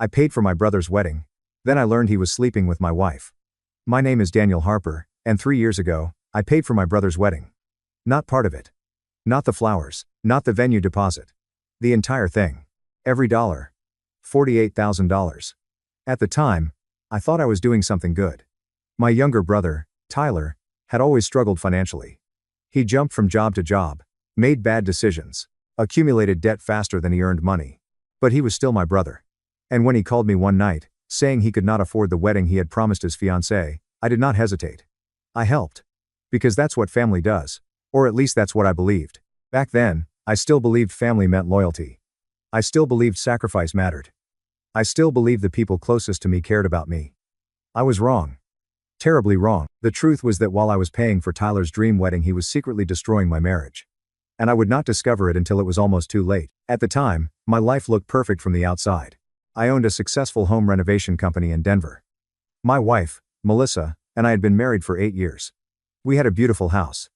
I paid for my brother's wedding. Then I learned he was sleeping with my wife. My name is Daniel Harper, and 3 years ago, I paid for my brother's wedding. Not part of it. Not the flowers, not the venue deposit. The entire thing. Every dollar. $48,000. At the time, I thought I was doing something good. My younger brother, Tyler, had always struggled financially. He jumped from job to job, made bad decisions, accumulated debt faster than he earned money. But he was still my brother. And when he called me one night, saying he could not afford the wedding he had promised his fiancée, I did not hesitate. I helped. Because that's what family does. Or at least that's what I believed. Back then, I still believed family meant loyalty. I still believed sacrifice mattered. I still believed the people closest to me cared about me. I was wrong. Terribly wrong. The truth was that while I was paying for Tyler's dream wedding, he was secretly destroying my marriage. And I would not discover it until it was almost too late. At the time, my life looked perfect from the outside. I owned a successful home renovation company in Denver. My wife, Melissa, and I had been married for 8 years. We had a beautiful house.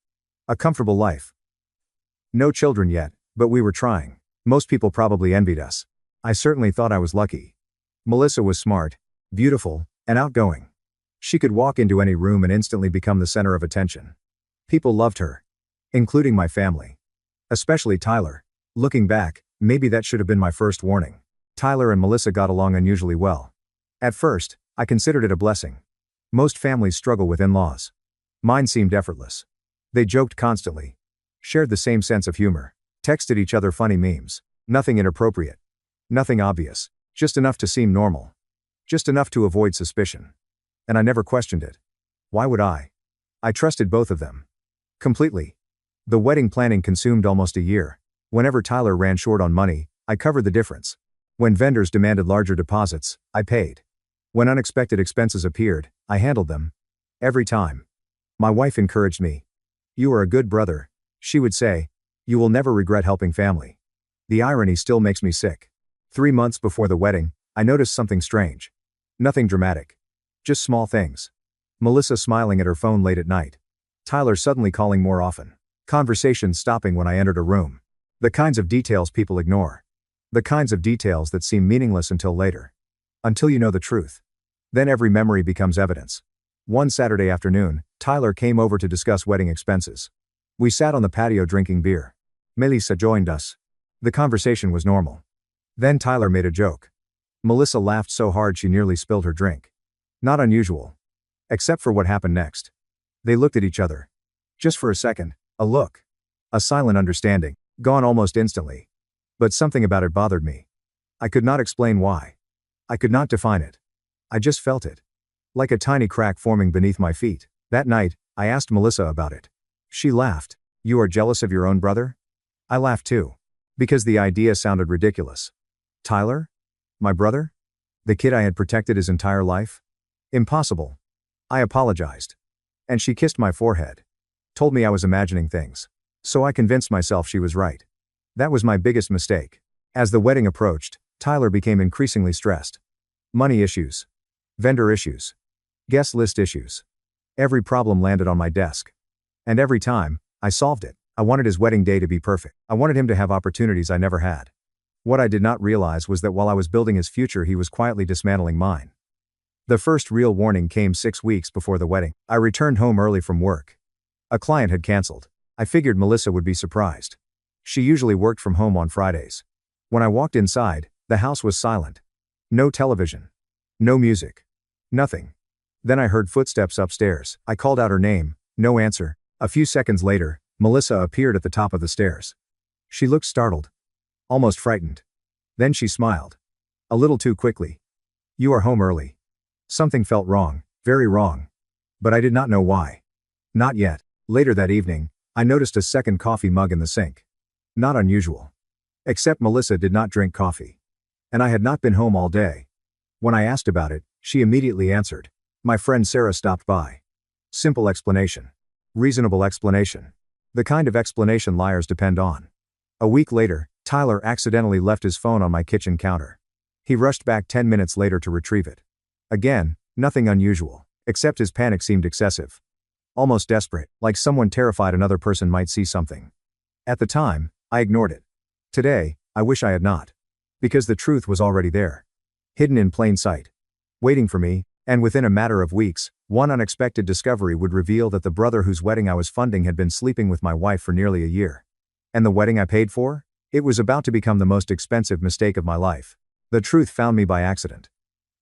A comfortable life. No children yet, but we were trying. Most people probably envied us. I certainly thought I was lucky. Melissa was smart, beautiful, and outgoing. She could walk into any room and instantly become the center of attention. People loved her. Including my family. Especially Tyler. Looking back, maybe that should have been my first warning. Tyler and Melissa got along unusually well. At first, I considered it a blessing. Most families struggle with in-laws. Mine seemed effortless. They joked constantly. Shared the same sense of humor. Texted each other funny memes. Nothing inappropriate. Nothing obvious. Just enough to seem normal. Just enough to avoid suspicion. And I never questioned it. Why would I? I trusted both of them. Completely. The wedding planning consumed almost a year. Whenever Tyler ran short on money, I covered the difference. When vendors demanded larger deposits, I paid. When unexpected expenses appeared, I handled them. Every time. My wife encouraged me. "You are a good brother," she would say. "You will never regret helping family." The irony still makes me sick. 3 months before the wedding, I noticed something strange. Nothing dramatic. Just small things. Melissa smiling at her phone late at night. Tyler suddenly calling more often. Conversations stopping when I entered a room. The kinds of details people ignore. The kinds of details that seem meaningless until later. Until you know the truth. Then every memory becomes evidence. One Saturday afternoon, Tyler came over to discuss wedding expenses. We sat on the patio drinking beer. Melissa joined us. The conversation was normal. Then Tyler made a joke. Melissa laughed so hard she nearly spilled her drink. Not unusual. Except for what happened next. They looked at each other. Just for a second, a look. A silent understanding, gone almost instantly. But something about it bothered me. I could not explain why. I could not define it. I just felt it. Like a tiny crack forming beneath my feet. That night, I asked Melissa about it. She laughed. "You are jealous of your own brother?" I laughed too. Because the idea sounded ridiculous. Tyler? My brother? The kid I had protected his entire life? Impossible. I apologized. And she kissed my forehead. Told me I was imagining things. So I convinced myself she was right. That was my biggest mistake. As the wedding approached, Tyler became increasingly stressed. Money issues. Vendor issues. Guest list issues. Every problem landed on my desk. And every time, I solved it. I wanted his wedding day to be perfect. I wanted him to have opportunities I never had. What I did not realize was that while I was building his future, he was quietly dismantling mine. The first real warning came 6 weeks before the wedding. I returned home early from work. A client had canceled. I figured Melissa would be surprised. She usually worked from home on Fridays. When I walked inside, the house was silent. No television. No music. Nothing. Then I heard footsteps upstairs. I called out her name. No answer. A few seconds later, Melissa appeared at the top of the stairs. She looked startled. Almost frightened. Then she smiled. A little too quickly. "You are home early." Something felt wrong, very wrong. But I did not know why. Not yet. Later that evening, I noticed a second coffee mug in the sink. Not unusual. Except Melissa did not drink coffee. And I had not been home all day. When I asked about it, she immediately answered. "My friend Sarah stopped by." Simple explanation. Reasonable explanation. The kind of explanation liars depend on. A week later, Tyler accidentally left his phone on my kitchen counter. He rushed back 10 minutes later to retrieve it. Again, nothing unusual, except his panic seemed excessive. Almost desperate, like someone terrified another person might see something. At the time, I ignored it. Today, I wish I had not. Because the truth was already there. hidden in plain sight, waiting for me, and within a matter of weeks, one unexpected discovery would reveal that the brother whose wedding I was funding had been sleeping with my wife for nearly a year. And the wedding I paid for? It was about to become the most expensive mistake of my life. The truth found me by accident.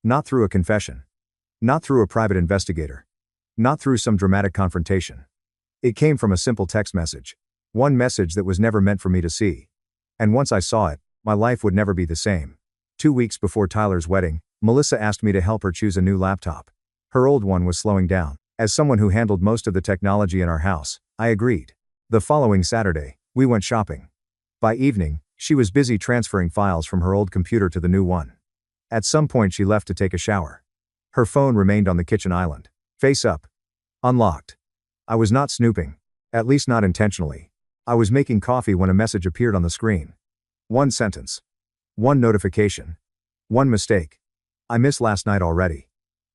Not through a confession. Not through a private investigator. Not through some dramatic confrontation. It came from a simple text message. One message that was never meant for me to see. And once I saw it, my life would never be the same. 2 weeks before Tyler's wedding, Melissa asked me to help her choose a new laptop. Her old one was slowing down. As someone who handled most of the technology in our house, I agreed. The following Saturday, we went shopping. By evening, she was busy transferring files from her old computer to the new one. At some point she left to take a shower. Her phone remained on the kitchen island, face up. Unlocked. I was not snooping. At least not intentionally. I was making coffee when a message appeared on the screen. One sentence. One notification. One mistake. I missed last night already.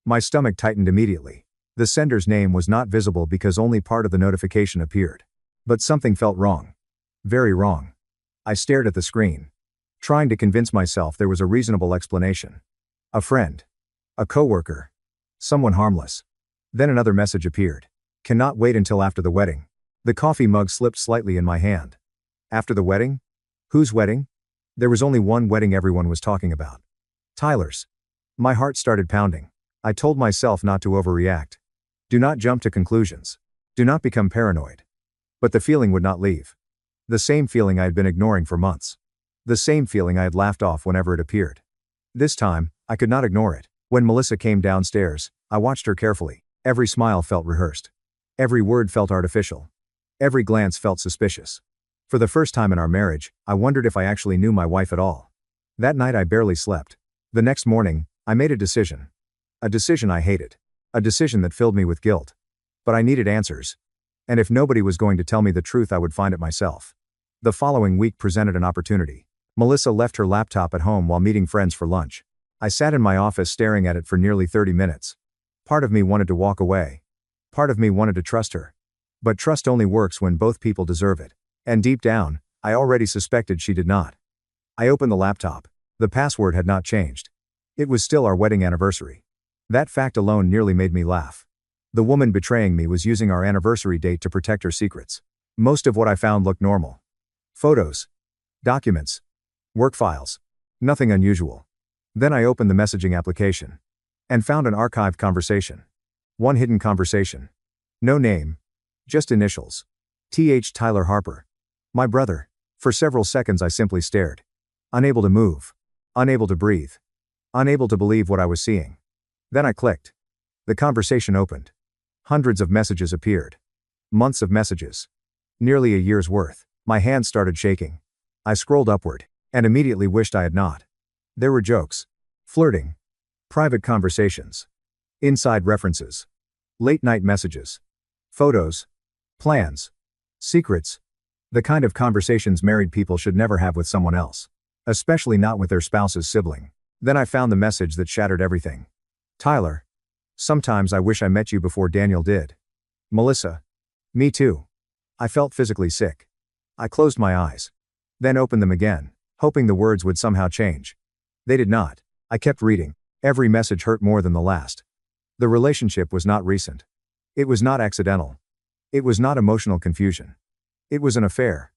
My stomach tightened immediately. The sender's name was not visible because only part of the notification appeared. But something felt wrong. Very wrong. I stared at the screen, trying to convince myself there was a reasonable explanation. A friend. A coworker. Someone harmless. Then another message appeared. Cannot wait until after the wedding. The coffee mug slipped slightly in my hand. After the wedding? Whose wedding? There was only one wedding everyone was talking about. Tyler's. My heart started pounding. I told myself not to overreact. Do not jump to conclusions. Do not become paranoid. But the feeling would not leave. The same feeling I had been ignoring for months. The same feeling I had laughed off whenever it appeared. This time, I could not ignore it. When Melissa came downstairs, I watched her carefully. Every smile felt rehearsed. Every word felt artificial. Every glance felt suspicious. For the first time in our marriage, I wondered if I actually knew my wife at all. That night I barely slept. The next morning, I made a decision. A decision I hated. A decision that filled me with guilt. But I needed answers. And if nobody was going to tell me the truth, I would find it myself. The following week presented an opportunity. Melissa left her laptop at home while meeting friends for lunch. I sat in my office staring at it for nearly 30 minutes. Part of me wanted to walk away. Part of me wanted to trust her. But trust only works when both people deserve it. And deep down, I already suspected she did not. I opened the laptop. The password had not changed. It was still our wedding anniversary. That fact alone nearly made me laugh. The woman betraying me was using our anniversary date to protect her secrets. Most of what I found looked normal. Photos. Documents. Work files. Nothing unusual. Then I opened the messaging application. And found an archived conversation. One hidden conversation. No name. Just initials. Th. Tyler Harper. My brother. For several seconds I simply stared. Unable to move. Unable to breathe. Unable to believe what I was seeing. Then I clicked. The conversation opened. Hundreds of messages appeared. Months of messages. Nearly a year's worth. My hands started shaking. I scrolled upward, and immediately wished I had not. There were jokes. Flirting. Private conversations. Inside references. Late-night messages. Photos. Plans. Secrets. The kind of conversations married people should never have with someone else. Especially not with their spouse's sibling. Then I found the message that shattered everything. Tyler. Sometimes I wish I met you before Daniel did. Melissa. Me too. I felt physically sick. I closed my eyes. Then opened them again, hoping the words would somehow change. They did not. I kept reading. Every message hurt more than the last. The relationship was not recent. It was not accidental. It was not emotional confusion. It was an affair.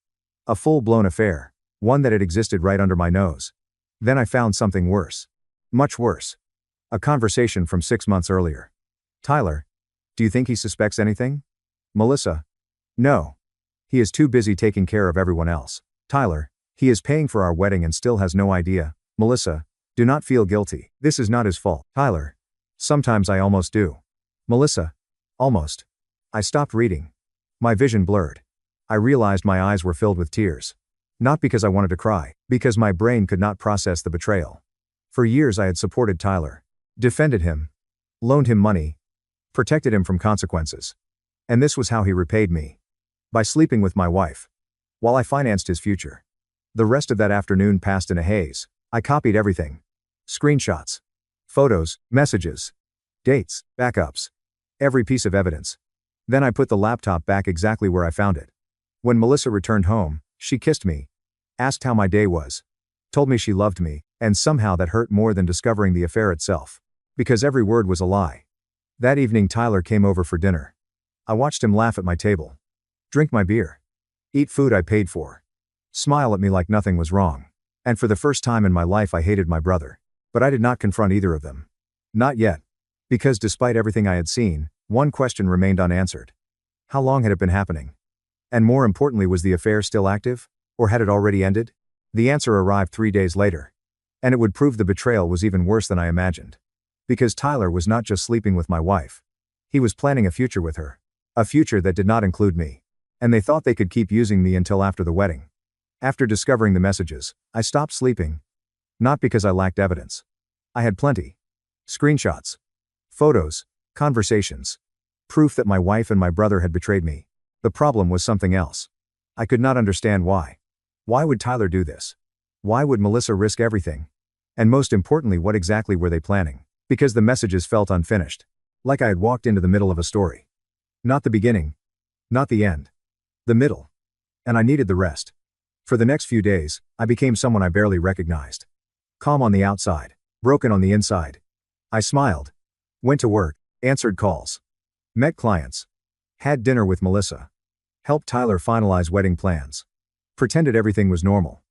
A full-blown affair. One that had existed right under my nose. Then I found something worse. Much worse. A conversation from 6 months earlier. Tyler. Do you think he suspects anything? Melissa. No. He is too busy taking care of everyone else. Tyler. He is paying for our wedding and still has no idea. Melissa. Do not feel guilty. This is not his fault. Tyler. Sometimes I almost do. Melissa. Almost. I stopped reading. My vision blurred. I realized my eyes were filled with tears. Not because I wanted to cry, because my brain could not process the betrayal. For years I had supported Tyler. Defended him. Loaned him money. Protected him from consequences. And this was how he repaid me. By sleeping with my wife. While I financed his future. The rest of that afternoon passed in a haze. I copied everything. Screenshots. Photos, messages. Dates, backups. Every piece of evidence. Then I put the laptop back exactly where I found it. When Melissa returned home, she kissed me. Asked how my day was. Told me she loved me, And somehow that hurt more than discovering the affair itself. Because every word was a lie. That evening Tyler came over for dinner. I watched him laugh at my table. Drink my beer. Eat food I paid for. Smile at me like nothing was wrong. And for the first time in my life I hated my brother. But I did not confront either of them. Not yet. Because despite everything I had seen, one question remained unanswered. How long had it been happening? And more importantly, was the affair still active? Or had it already ended? The answer arrived 3 days later. And it would prove the betrayal was even worse than I imagined. Because Tyler was not just sleeping with my wife. He was planning a future with her. A future that did not include me. And they thought they could keep using me until after the wedding. After discovering the messages, I stopped sleeping. Not because I lacked evidence. I had plenty. Screenshots. Photos. Conversations. Proof that my wife and my brother had betrayed me. The problem was something else. I could not understand why. Why would Tyler do this? Why would Melissa risk everything? And most importantly, what exactly were they planning? Because the messages felt unfinished. Like I had walked into the middle of a story. Not the beginning. Not the end. The middle. And I needed the rest. For the next few days, I became someone I barely recognized. Calm on the outside. Broken on the inside. I smiled. Went to work. Answered calls. Met clients. Had dinner with Melissa. Helped Tyler finalize wedding plans. Pretended everything was normal.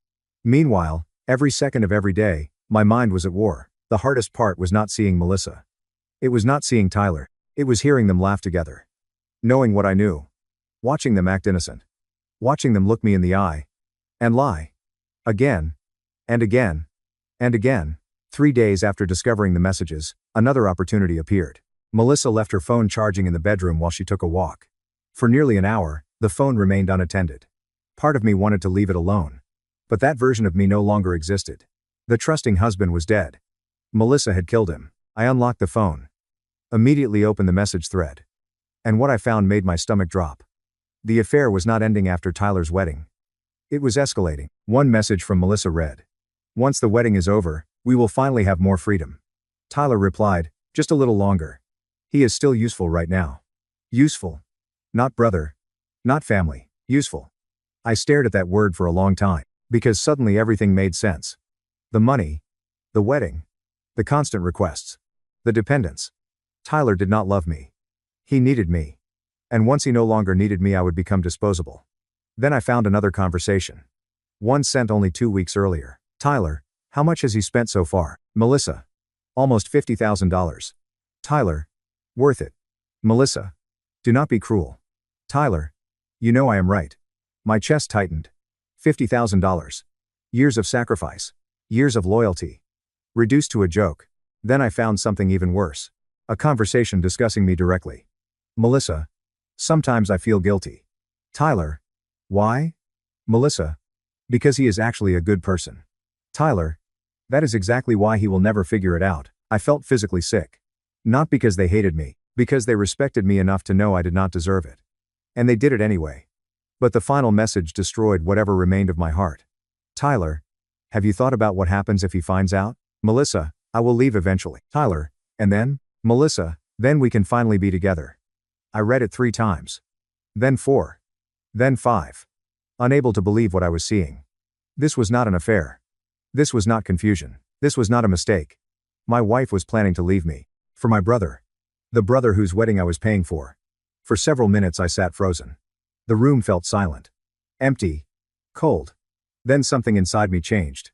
Meanwhile, every second of every day, my mind was at war. The hardest part was not seeing Melissa. It was not seeing Tyler. It was hearing them laugh together. Knowing what I knew. Watching them act innocent. Watching them look me in the eye. And lie. Again. And again. And again. 3 days after discovering the messages, another opportunity appeared. Melissa left her phone charging in the bedroom while she took a walk. For nearly an hour, the phone remained unattended. Part of me wanted to leave it alone. But that version of me no longer existed. The trusting husband was dead. Melissa had killed him. I unlocked the phone. Immediately opened the message thread. And what I found made my stomach drop. The affair was not ending after Tyler's wedding. It was escalating. One message from Melissa read. Once the wedding is over, we will finally have more freedom. Tyler replied, just a little longer. He is still useful right now. Useful. Not brother. Not family. Useful. I stared at that word for a long time. Because suddenly everything made sense. The money. The wedding. The constant requests. The dependence. Tyler did not love me. He needed me. And once he no longer needed me, I would become disposable. Then I found another conversation. One sent only 2 weeks earlier. Tyler, how much has he spent so far? Melissa. Almost $50,000. Tyler. Worth it. Melissa. Do not be cruel. Tyler. You know I am right. My chest tightened. $50,000. Years of sacrifice. Years of loyalty. Reduced to a joke. Then I found something even worse. A conversation discussing me directly. Melissa. Sometimes I feel guilty. Tyler. Why? Melissa. Because he is actually a good person. Tyler. That is exactly why he will never figure it out. I felt physically sick. Not because they hated me, because they respected me enough to know I did not deserve it. And they did it anyway. But the final message destroyed whatever remained of my heart. Tyler. Have you thought about what happens if he finds out? Melissa. I will leave eventually. Tyler. And then? Melissa. Then we can finally be together. I read it 3 times. Then 4. Then 5. Unable to believe what I was seeing. This was not an affair. This was not confusion. This was not a mistake. My wife was planning to leave me. For my brother. The brother whose wedding I was paying for. For several minutes I sat frozen. The room felt silent. Empty. Cold. Then something inside me changed.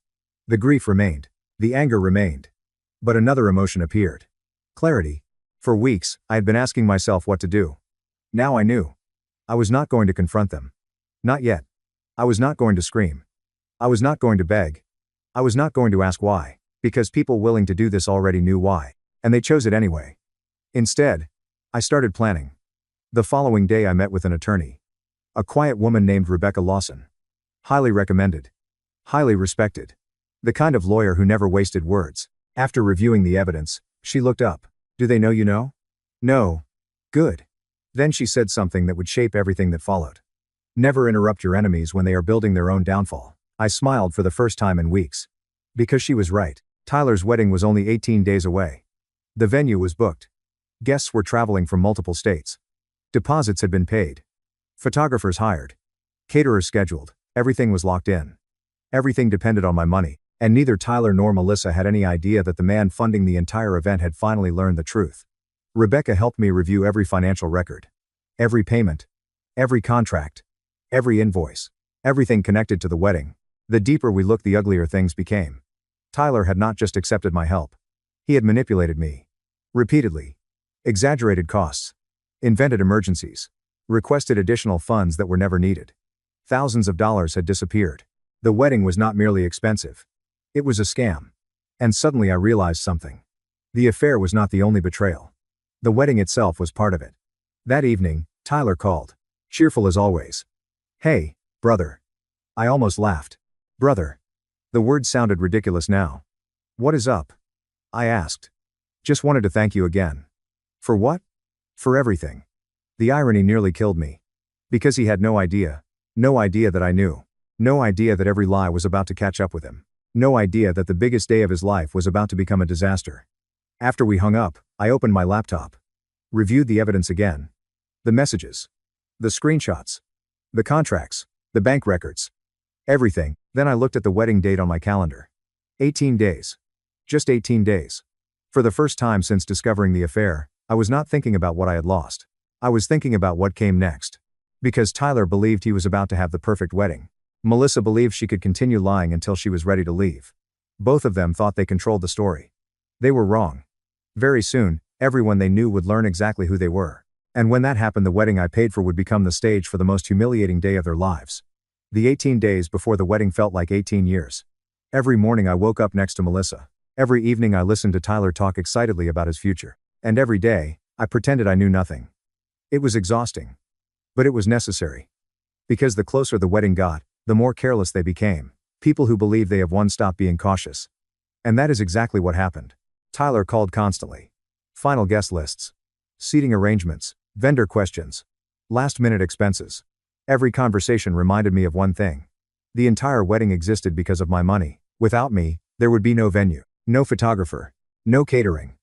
The grief remained. The anger remained. But another emotion appeared. Clarity. For weeks, I had been asking myself what to do. Now I knew. I was not going to confront them. Not yet. I was not going to scream. I was not going to beg. I was not going to ask why, because people willing to do this already knew why, and they chose it anyway. Instead, I started planning. The following day I met with an attorney. A quiet woman named Rebecca Lawson. Highly recommended. Highly respected. The kind of lawyer who never wasted words. After reviewing the evidence, she looked up. Do they know you know? No. Good. Then she said something that would shape everything that followed. Never interrupt your enemies when they are building their own downfall. I smiled for the first time in weeks. Because she was right. Tyler's wedding was only 18 days away. The venue was booked. Guests were traveling from multiple states. Deposits had been paid. Photographers hired. Caterers scheduled. Everything was locked in. Everything depended on my money. And neither Tyler nor Melissa had any idea that the man funding the entire event had finally learned the truth. Rebecca helped me review every financial record. Every payment. Every contract. Every invoice. Everything connected to the wedding. The deeper we looked, the uglier things became. Tyler had not just accepted my help. He had manipulated me. Repeatedly. Exaggerated costs. Invented emergencies. Requested additional funds that were never needed. Thousands of dollars had disappeared. The wedding was not merely expensive. It was a scam. And suddenly I realized something. The affair was not the only betrayal. The wedding itself was part of it. That evening, Tyler called. Cheerful as always. "Hey, brother." I almost laughed. Brother. The word sounded ridiculous now. "What is up?" I asked. "Just wanted to thank you again." "For what?" "For everything." The irony nearly killed me. Because he had no idea. No idea that I knew. No idea that every lie was about to catch up with him. No idea that the biggest day of his life was about to become a disaster. After we hung up, I opened my laptop. Reviewed the evidence again. The messages. The screenshots. The contracts. The bank records. Everything. Then I looked at the wedding date on my calendar. 18 days. Just 18 days. For the first time since discovering the affair, I was not thinking about what I had lost. I was thinking about what came next. Because Tyler believed he was about to have the perfect wedding. Melissa believed she could continue lying until she was ready to leave. Both of them thought they controlled the story. They were wrong. Very soon, everyone they knew would learn exactly who they were. And when that happened, the wedding I paid for would become the stage for the most humiliating day of their lives. The 18 days before the wedding felt like 18 years. Every morning I woke up next to Melissa. Every evening I listened to Tyler talk excitedly about his future. And every day, I pretended I knew nothing. It was exhausting. But it was necessary. Because the closer the wedding got, the more careless they became. People who believe they have won stop being cautious. And that is exactly what happened. Tyler called constantly. Final guest lists. Seating arrangements. Vendor questions. Last-minute expenses. Every conversation reminded me of one thing. The entire wedding existed because of my money. Without me, there would be no venue, no photographer, no catering,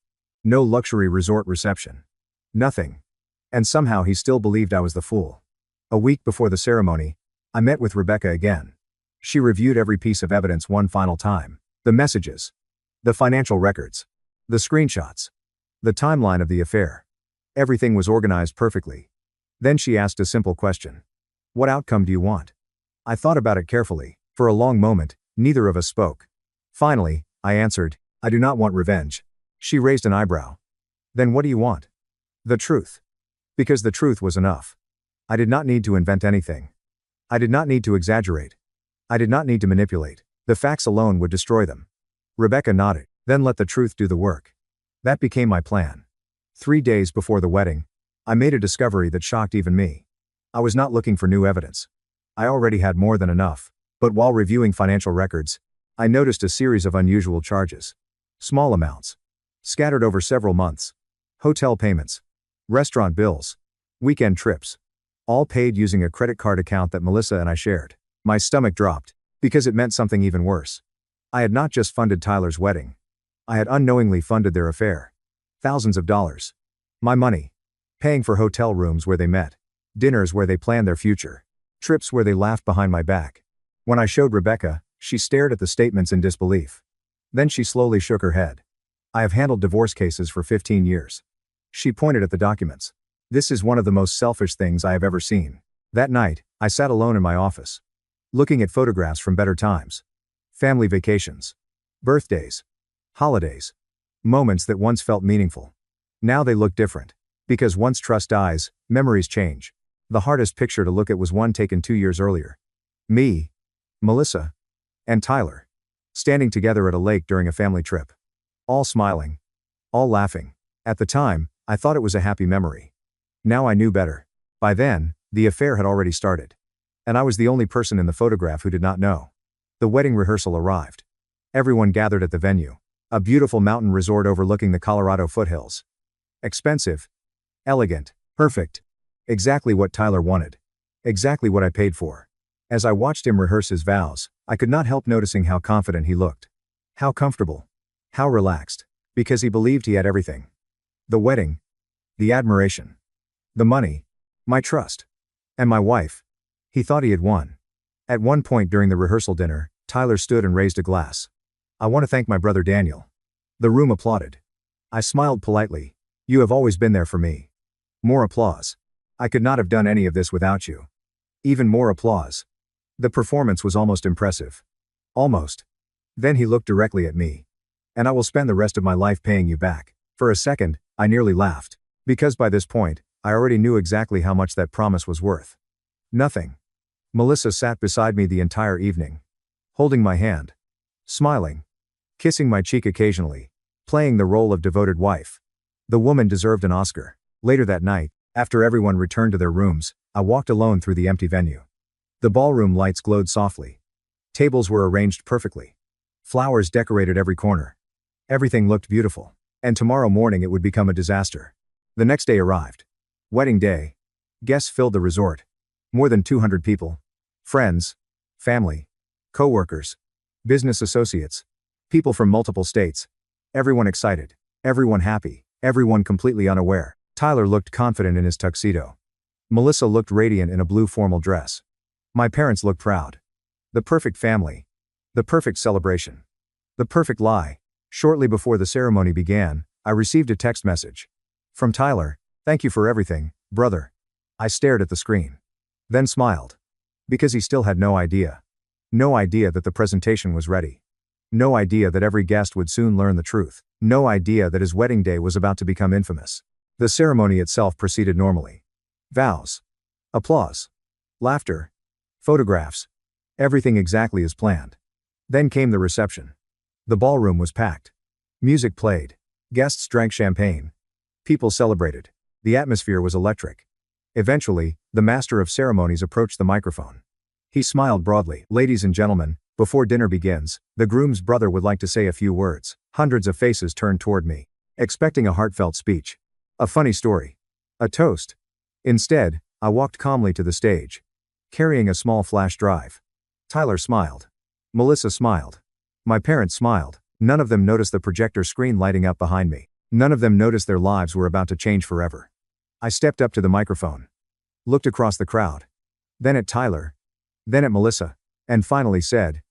no luxury resort reception. Nothing. And somehow he still believed I was the fool. A week before the ceremony, I met with Rebecca again. She reviewed every piece of evidence one final time. The messages. The financial records. The screenshots. The timeline of the affair. Everything was organized perfectly. Then she asked a simple question. "What outcome do you want?" I thought about it carefully. For a long moment, neither of us spoke. Finally, I answered, "I do not want revenge." She raised an eyebrow. "Then what do you want?" "The truth." Because the truth was enough. I did not need to invent anything. I did not need to exaggerate. I did not need to manipulate. The facts alone would destroy them. Rebecca nodded. "Then let the truth do the work." That became my plan. 3 days before the wedding, I made a discovery that shocked even me. I was not looking for new evidence. I already had more than enough. But while reviewing financial records, I noticed a series of unusual charges. Small amounts. Scattered over several months. Hotel payments. Restaurant bills. Weekend trips. All paid using a credit card account that Melissa and I shared. My stomach dropped. Because it meant something even worse. I had not just funded Tyler's wedding. I had unknowingly funded their affair. Thousands of dollars. My money. Paying for hotel rooms where they met. Dinners where they planned their future. Trips where they laughed behind my back. When I showed Rebecca, she stared at the statements in disbelief. Then she slowly shook her head. "I have handled divorce cases for 15 years. She pointed at the documents. "This is one of the most selfish things I have ever seen." That night, I sat alone in my office. Looking at photographs from better times. Family vacations. Birthdays. Holidays. Moments that once felt meaningful. Now they look different. Because once trust dies, memories change. The hardest picture to look at was one taken 2 years earlier. Me, Melissa, and Tyler. Standing together at a lake during a family trip. All smiling. All laughing. At the time, I thought it was a happy memory. Now I knew better. By then, the affair had already started. And I was the only person in the photograph who did not know. The wedding rehearsal arrived. Everyone gathered at the venue. A beautiful mountain resort overlooking the Colorado foothills. Expensive. Elegant. Perfect. Exactly what Tyler wanted. Exactly what I paid for. As I watched him rehearse his vows, I could not help noticing how confident he looked. How comfortable. How relaxed. Because he believed he had everything. The wedding. The admiration. The money. My trust. And my wife. He thought he had won. At one point during the rehearsal dinner, Tyler stood and raised a glass. I want to thank my brother Daniel. The room applauded. I smiled politely. You have always been there for me. More applause. I could not have done any of this without you. Even more applause. The performance was almost impressive. Almost. Then he looked directly at me. And I will spend the rest of my life paying you back. For a second, I nearly laughed. Because by this point, I already knew exactly how much that promise was worth. Nothing. Melissa sat beside me the entire evening. Holding my hand. Smiling. Kissing my cheek occasionally. Playing the role of devoted wife. The woman deserved an Oscar. Later that night, after everyone returned to their rooms, I walked alone through the empty venue. The ballroom lights glowed softly. Tables were arranged perfectly. Flowers decorated every corner. Everything looked beautiful. And tomorrow morning it would become a disaster. The next day arrived. Wedding day. Guests filled the resort. More than 200 people. Friends. Family. Co-workers. Business associates. People from multiple states. Everyone excited. Everyone happy. Everyone completely unaware. Tyler looked confident in his tuxedo. Melissa looked radiant in a blue formal dress. My parents looked proud. The perfect family. The perfect celebration. The perfect lie. Shortly before the ceremony began, I received a text message. From Tyler, "Thank you for everything, brother." I stared at the screen. Then smiled. Because he still had no idea. No idea that the presentation was ready. No idea that every guest would soon learn the truth. No idea that his wedding day was about to become infamous. The ceremony itself proceeded normally. Vows. Applause. Laughter. Photographs. Everything exactly as planned. Then came the reception. The ballroom was packed. Music played. Guests drank champagne. People celebrated. The atmosphere was electric. Eventually, the master of ceremonies approached the microphone. He smiled broadly. "Ladies and gentlemen, before dinner begins, the groom's brother would like to say a few words." Hundreds of faces turned toward me, expecting a heartfelt speech. A funny story. A toast. Instead, I walked calmly to the stage, carrying a small flash drive. Tyler smiled. Melissa smiled. My parents smiled. None of them noticed the projector screen lighting up behind me. None of them noticed their lives were about to change forever. I stepped up to the microphone. Looked across the crowd. Then at Tyler. Then at Melissa. And finally said,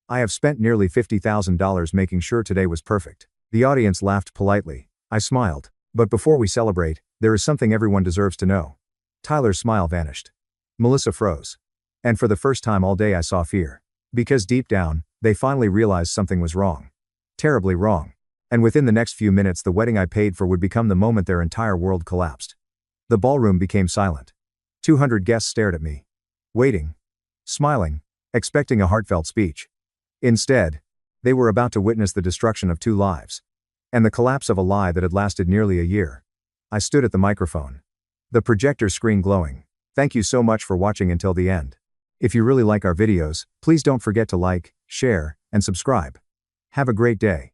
"I have spent nearly $50,000 making sure today was perfect." The audience laughed politely. I smiled. "But before we celebrate, there is something everyone deserves to know." Tyler's smile vanished. Melissa froze. And for the first time all day I saw fear. Because deep down, they finally realized something was wrong. Terribly wrong. And within the next few minutes the wedding I paid for would become the moment their entire world collapsed. The ballroom became silent. 200 guests stared at me. Waiting. Smiling. Expecting a heartfelt speech. Instead, they were about to witness the destruction of 2 lives. And the collapse of a lie that had lasted nearly a year. I stood at the microphone. The projector screen glowing. Thank you so much for watching until the end. If you really like our videos, please don't forget to like, share, and subscribe. Have a great day.